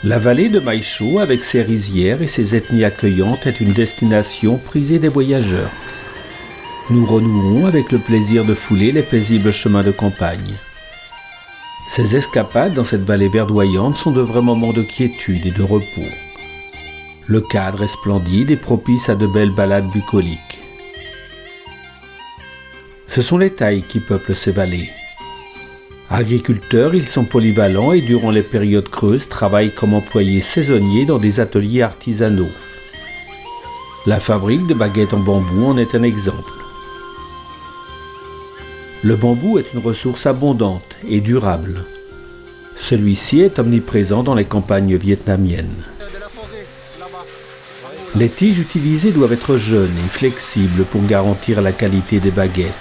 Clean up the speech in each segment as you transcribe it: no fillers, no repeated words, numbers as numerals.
La vallée de Maïcho, avec ses rizières et ses ethnies accueillantes, est une destination prisée des voyageurs. Nous renouons avec le plaisir de fouler les paisibles chemins de campagne. Ces escapades dans cette vallée verdoyante sont de vrais moments de quiétude et de repos. Le cadre est splendide et propice à de belles balades bucoliques. Ce sont les Thaïs qui peuplent ces vallées. Agriculteurs, ils sont polyvalents et durant les périodes creuses travaillent comme employés saisonniers dans des ateliers artisanaux. La fabrique de baguettes en bambou en est un exemple. Le bambou est une ressource abondante et durable. Celui-ci est omniprésent dans les campagnes vietnamiennes. Les tiges utilisées doivent être jeunes et flexibles pour garantir la qualité des baguettes.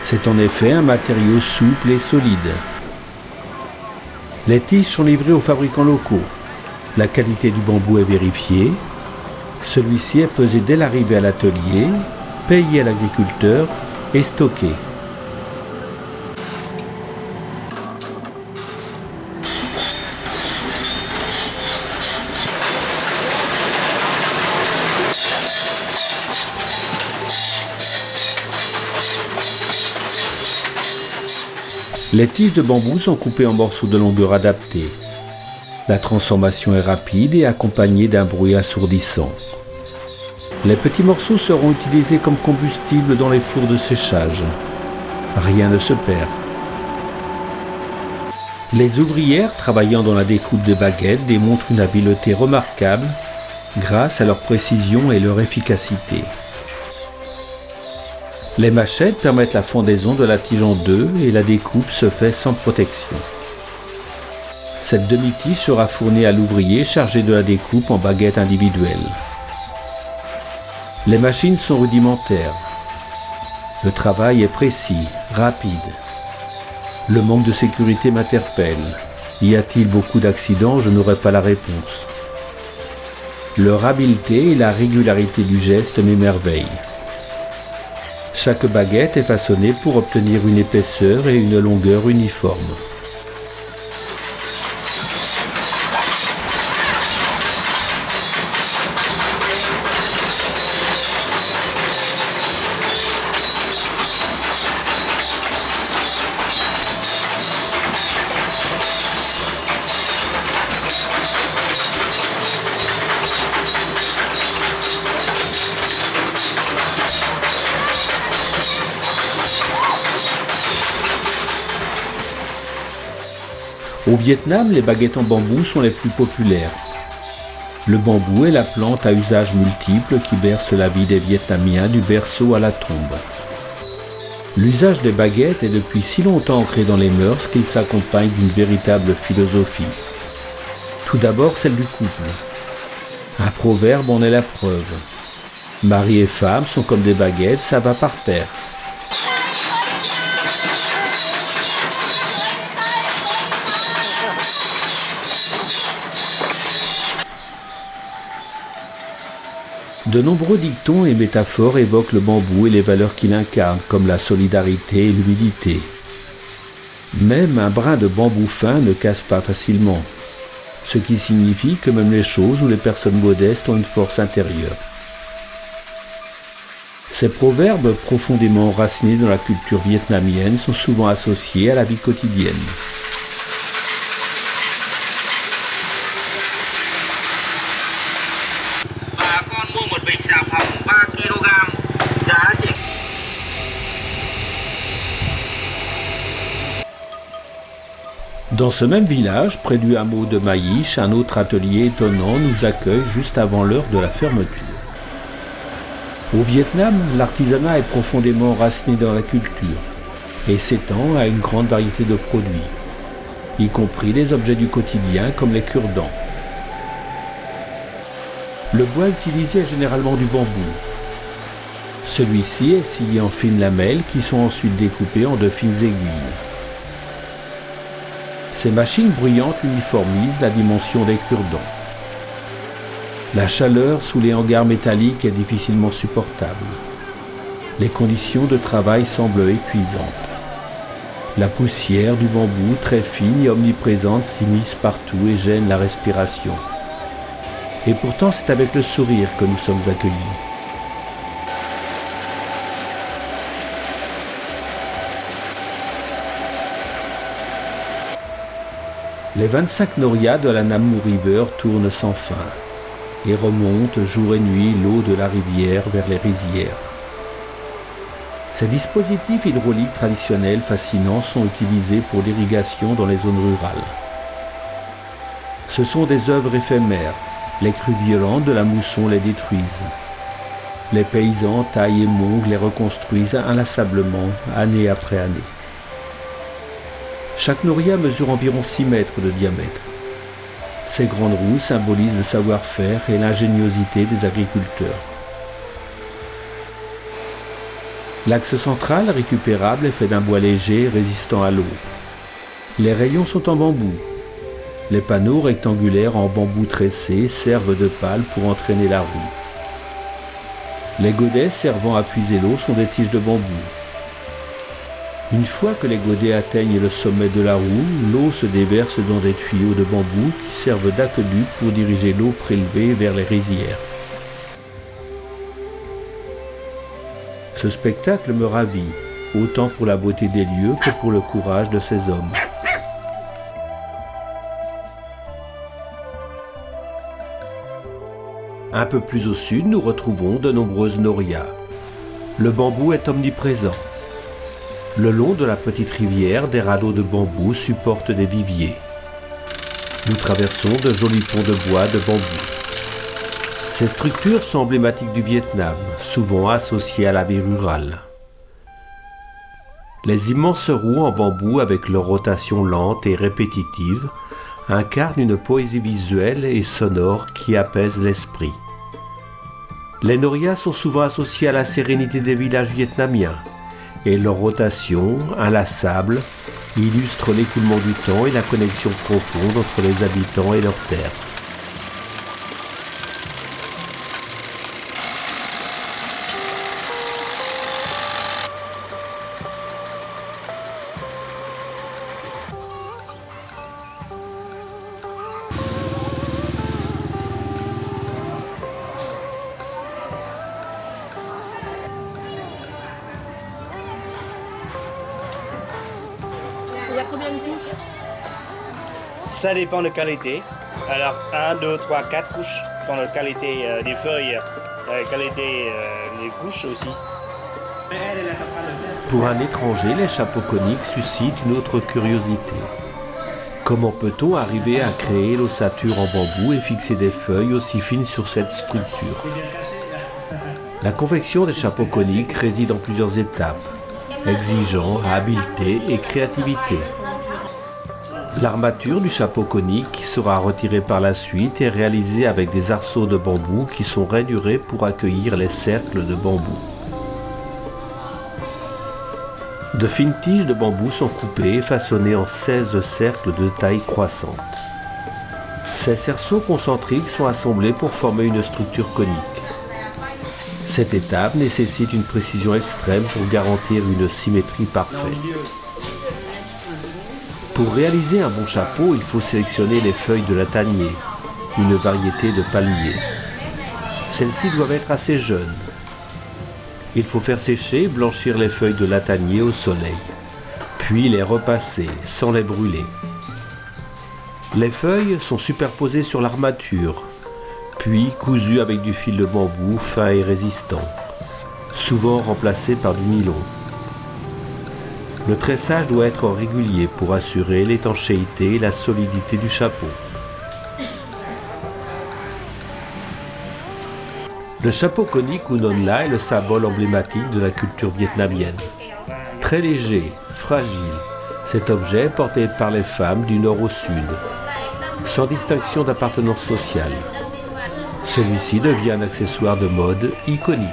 C'est en effet un matériau souple et solide. Les tiges sont livrées aux fabricants locaux. La qualité du bambou est vérifiée. Celui-ci est pesé dès l'arrivée à l'atelier, payé à l'agriculteur et stocké. Les tiges de bambou sont coupées en morceaux de longueur adaptée. La transformation est rapide et accompagnée d'un bruit assourdissant. Les petits morceaux seront utilisés comme combustible dans les fours de séchage. Rien ne se perd. Les ouvrières travaillant dans la découpe de baguettes démontrent une habileté remarquable grâce à leur précision et leur efficacité. Les machettes permettent la fendaison de la tige en deux et la découpe se fait sans protection. Cette demi-tige sera fournie à l'ouvrier chargé de la découpe en baguettes individuelles. Les machines sont rudimentaires. Le travail est précis, rapide. Le manque de sécurité m'interpelle. Y a-t-il beaucoup d'accidents? Je n'aurai pas la réponse. Leur habileté et la régularité du geste m'émerveillent. Chaque baguette est façonnée pour obtenir une épaisseur et une longueur uniformes. Au Vietnam, les baguettes en bambou sont les plus populaires. Le bambou est la plante à usage multiple qui berce la vie des Vietnamiens du berceau à la tombe. L'usage des baguettes est depuis si longtemps ancré dans les mœurs qu'il s'accompagne d'une véritable philosophie. Tout d'abord, celle du couple. Un proverbe en est la preuve. Mari et femme sont comme des baguettes, ça va par paire. De nombreux dictons et métaphores évoquent le bambou et les valeurs qu'il incarne, comme la solidarité et l'humilité. Même un brin de bambou fin ne casse pas facilement, ce qui signifie que même les choses ou les personnes modestes ont une force intérieure. Ces proverbes profondément enracinés dans la culture vietnamienne sont souvent associés à la vie quotidienne. Dans ce même village, près du hameau de Maïch, un autre atelier étonnant nous accueille juste avant l'heure de la fermeture. Au Vietnam, l'artisanat est profondément enraciné dans la culture et s'étend à une grande variété de produits, y compris les objets du quotidien comme les cure-dents. Le bois utilisé est généralement du bambou. Celui-ci est scié en fines lamelles qui sont ensuite découpées en de fines aiguilles. Ces machines bruyantes uniformisent la dimension des cure-dents. La chaleur sous les hangars métalliques est difficilement supportable. Les conditions de travail semblent épuisantes. La poussière du bambou, très fine et omniprésente, s'immisce partout et gêne la respiration. Et pourtant, c'est avec le sourire que nous sommes accueillis. Les 25 norias de la Namu River tournent sans fin et remontent jour et nuit l'eau de la rivière vers les rizières. Ces dispositifs hydrauliques traditionnels fascinants sont utilisés pour l'irrigation dans les zones rurales. Ce sont des œuvres éphémères. Les crues violentes de la mousson les détruisent. Les paysans taillent et montent les reconstruisent inlassablement, année après année. Chaque noria mesure environ 6 mètres de diamètre. Ces grandes roues symbolisent le savoir-faire et l'ingéniosité des agriculteurs. L'axe central, récupérable, est fait d'un bois léger résistant à l'eau. Les rayons sont en bambou. Les panneaux rectangulaires en bambou tressé servent de pale pour entraîner la roue. Les godets servant à puiser l'eau sont des tiges de bambou. Une fois que les godets atteignent le sommet de la roue, l'eau se déverse dans des tuyaux de bambou qui servent d'aqueduc pour diriger l'eau prélevée vers les rizières. Ce spectacle me ravit, autant pour la beauté des lieux que pour le courage de ces hommes. Un peu plus au sud, nous retrouvons de nombreuses norias. Le bambou est omniprésent. Le long de la petite rivière, des radeaux de bambou supportent des viviers. Nous traversons de jolis ponts de bois de bambou. Ces structures sont emblématiques du Vietnam, souvent associées à la vie rurale. Les immenses roues en bambou, avec leur rotation lente et répétitive, incarnent une poésie visuelle et sonore qui apaise l'esprit. Les norias sont souvent associés à la sérénité des villages vietnamiens, et leur rotation, inlassable, illustre l'écoulement du temps et la connexion profonde entre les habitants et leurs terres. Il y a combien de couches? Ça dépend de la qualité. Alors 1, 2, 3, 4 couches dans la qualité des feuilles, la qualité des couches aussi. Pour un étranger, les chapeaux coniques suscitent une autre curiosité. Comment peut-on arriver à créer l'ossature en bambou et fixer des feuilles aussi fines sur cette structure? La confection des chapeaux coniques réside en plusieurs étapes, exigeant habileté et créativité. L'armature du chapeau conique qui sera retirée par la suite est réalisée avec des arceaux de bambou qui sont rainurés pour accueillir les cercles de bambou. De fines tiges de bambou sont coupées et façonnées en 16 cercles de taille croissante. Ces cerceaux concentriques sont assemblés pour former une structure conique. Cette étape nécessite une précision extrême pour garantir une symétrie parfaite. Pour réaliser un bon chapeau, il faut sélectionner les feuilles de latanier, une variété de palmier. Celles-ci doivent être assez jeunes. Il faut faire sécher et blanchir les feuilles de latanier au soleil, puis les repasser sans les brûler. Les feuilles sont superposées sur l'armature, puis cousues avec du fil de bambou fin et résistant, souvent remplacé par du nylon. Le tressage doit être régulier pour assurer l'étanchéité et la solidité du chapeau. Le chapeau conique ou non la est le symbole emblématique de la culture vietnamienne. Très léger, fragile, cet objet est porté par les femmes du nord au sud, sans distinction d'appartenance sociale. Celui-ci devient un accessoire de mode iconique.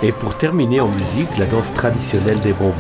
Et pour terminer en musique, la danse traditionnelle des bambous.